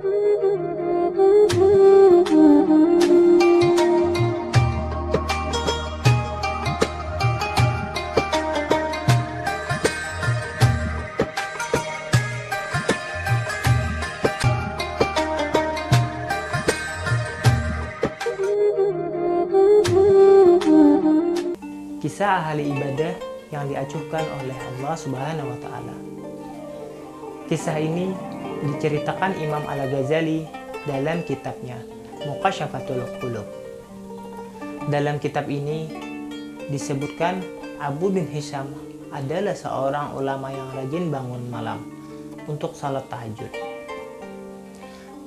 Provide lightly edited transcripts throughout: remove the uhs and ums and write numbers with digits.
Kisah ahli ibadah yang diacuhkan oleh Allah Subhanahu wa Ta'ala. Kisah ini diceritakan Imam Al-Ghazali dalam kitabnya Muqashafatul Qulub. Dalam kitab ini disebutkan Abu bin Hisham adalah seorang ulama yang rajin bangun malam untuk salat tahajud.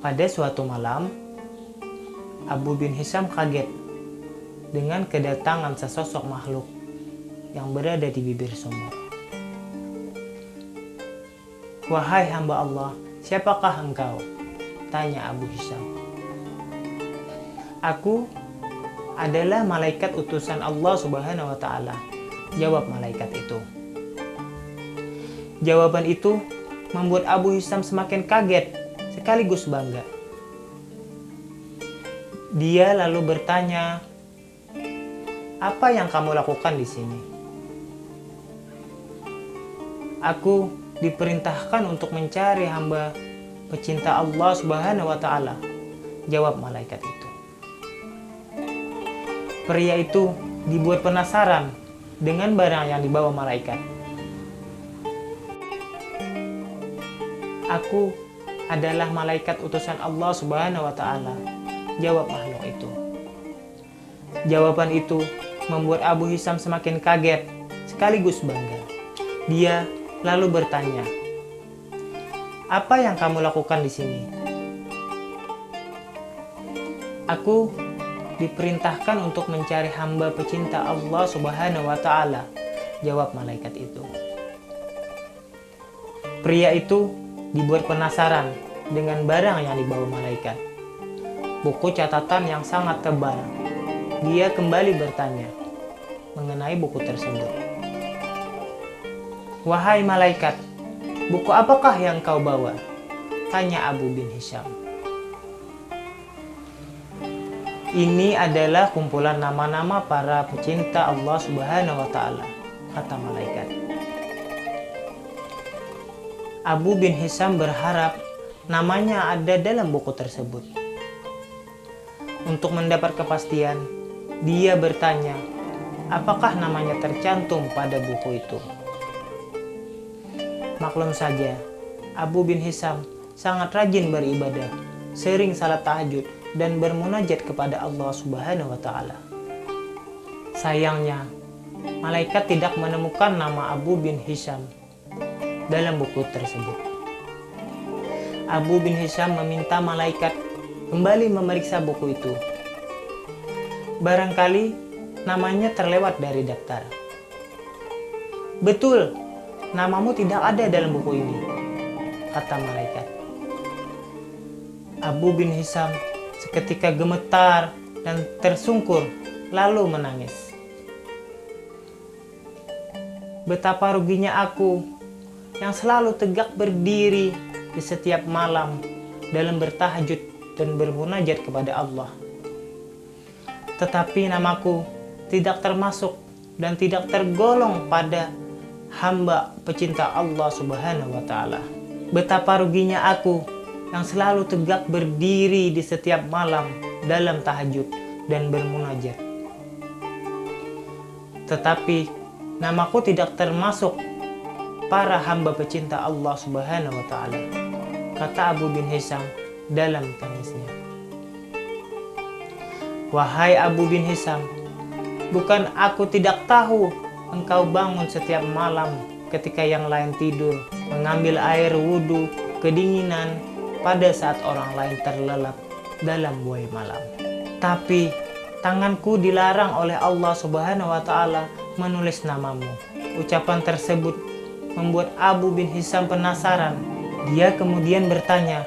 Pada suatu malam, Abu bin Hisham kaget dengan kedatangan sesosok makhluk yang berada di bibir sumur. "Wahai hamba Allah, siapakah engkau?" tanya Abu Hisham. "Aku adalah malaikat utusan Allah Subhanahu wa Ta'ala," jawab malaikat itu. Jawaban itu membuat Abu Hisham semakin kaget sekaligus bangga. Dia lalu bertanya, "Apa yang kamu lakukan di sini?" "Aku diperintahkan untuk mencari hamba pecinta Allah Subhanahu wa Ta'ala," jawab malaikat itu. Pria itu dibuat penasaran dengan barang yang dibawa malaikat. "Aku adalah malaikat utusan Allah Subhanahu wa Ta'ala," jawab makhluk itu. Jawaban itu membuat Abu Hisham semakin kaget sekaligus bangga. Dia lalu bertanya, "Apa yang kamu lakukan di sini?" "Aku diperintahkan untuk mencari hamba pecinta Allah Subhanahu wa Ta'ala," jawab malaikat itu. Pria itu dibuat penasaran dengan barang yang dibawa malaikat. Buku catatan yang sangat tebal. Dia kembali bertanya mengenai buku tersebut. "Wahai malaikat, buku apakah yang kau bawa?" tanya Abu bin Hisham. "Ini adalah kumpulan nama-nama para pecinta Allah Subhanahu wa Ta'ala," kata malaikat. Abu bin Hisham berharap namanya ada dalam buku tersebut. Untuk mendapat kepastian, dia bertanya, apakah namanya tercantum pada buku itu. Maklum saja, Abu bin Hisham sangat rajin beribadah, sering salat tahajud, dan bermunajat kepada Allah Subhanahu wa Ta'ala. Sayangnya, malaikat tidak menemukan nama Abu bin Hisham dalam buku tersebut. Abu bin Hisham meminta malaikat kembali memeriksa buku itu. Barangkali namanya terlewat dari daftar. "Betul, namamu tidak ada dalam buku ini," kata malaikat. Abu bin Hisham seketika gemetar dan tersungkur lalu menangis. "Betapa ruginya aku yang selalu tegak berdiri di setiap malam dalam bertahajud dan bermunajat kepada Allah. Tetapi namaku tidak termasuk dan tidak tergolong pada hamba pecinta Allah Subhanahu wa Ta'ala. Betapa ruginya aku yang selalu tegak berdiri di setiap malam dalam tahajud dan bermunajat. Tetapi namaku tidak termasuk para hamba pecinta Allah Subhanahu wa Ta'ala," kata Abu bin Hisham dalam tangisnya. "Wahai Abu bin Hisham, bukan aku tidak tahu engkau bangun setiap malam ketika yang lain tidur, mengambil air wudhu kedinginan pada saat orang lain terlelap dalam buai malam. Tapi tanganku dilarang oleh Allah Subhanahu wa Ta'ala menulis namamu." Ucapan tersebut membuat Abu bin Hisham penasaran. Dia kemudian bertanya,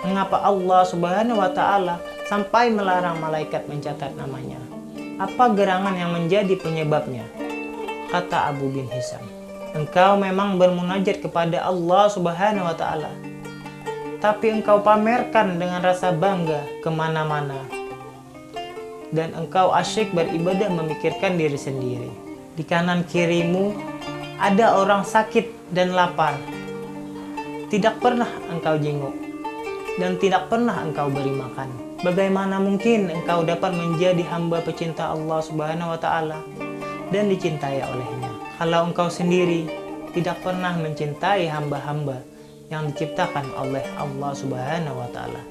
mengapa Allah Subhanahu wa Ta'ala sampai melarang malaikat mencatat namanya? Apa gerangan yang menjadi penyebabnya? Kata Abu bin Hisham, "Engkau memang bermunajat kepada Allah Subhanahu wa Ta'ala. tapi engkau pamerkan dengan rasa bangga kemana-mana. Dan engkau asyik beribadah memikirkan diri sendiri. Di kanan kirimu ada orang sakit dan lapar. Tidak pernah engkau jenguk dan tidak pernah engkau beri makan. Bagaimana mungkin engkau dapat menjadi hamba pecinta Allah Subhanahu wa Ta'ala dan dicintai olehnya, kalau engkau sendiri tidak pernah mencintai hamba-hamba yang diciptakan oleh Allah Subhanahu wa Ta'ala?